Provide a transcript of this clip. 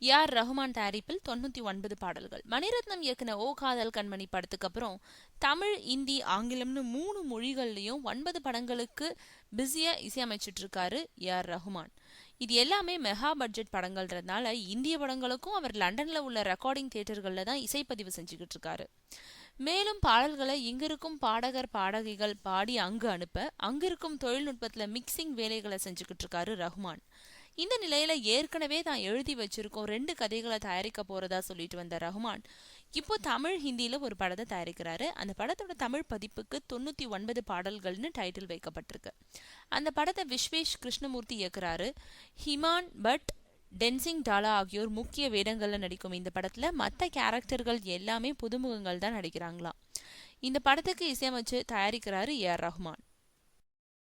A.R.. Rahman தயாரிப்பில் 99 பாடல்கள். மணிரத்னம் இயக்குன ஓ காதல் கண்மணி படத்துக்கு அப்புறம் தமிழ், இந்தி, ஆங்கிலம்னு 3 மொழிகள்லயும் 9 படங்களுக்கு பிஸியா இசையமைச்சிட்டு இருக்காரு ஏ.ஆர். ரஹ்மான். இது எல்லாமே மெகா பட்ஜெட் படங்கள்ன்றதுனால இந்திய படங்களுக்கும் அவர் லண்டன்ல உள்ள ரெக்கார்டிங் தியேட்டர்கள்ல தான் இசைப்பதிவு செஞ்சுக்கிட்டு இருக்காரு. மேலும் பாடல்களை இங்கிருக்கும் பாடகர் பாடகிகள் பாடி அங்கு அனுப்ப அங்கிருக்கும் தொழில்நுட்பத்துல மிக்சிங் வேலைகளை செஞ்சுக்கிட்டு இருக்காரு ரஹ்மான். இந்த நிலையில ஏற்கனவே தான் எழுதி வச்சிருக்கோம் 2 கதைகளை தயாரிக்க போறதா சொல்லிட்டு வந்த ரஹ்மான் இப்போ தமிழ், ஹிந்தியில ஒரு படத்தை தயாரிக்கிறாரு. அந்த படத்தோட தமிழ் பதிப்புக்கு 99 பாடல்கள்னு டைட்டில் வைக்கப்பட்டிருக்கு. அந்த படத்தை விஸ்வேஷ் கிருஷ்ணமூர்த்தி இயக்குறாரு. ஹிமான் பட், டென்சிங் டாலா ஆகியோர் முக்கிய வேடங்கள்ல நடிக்கும் இந்த படத்துல மற்ற கேரக்டர்கள் எல்லாமே புதுமுகங்கள் தான் நடிக்கிறாங்களாம். இந்த படத்துக்கு இசையமைச்சு தயாரிக்கிறாரு ஏ.ஆர். ரஹ்மான்.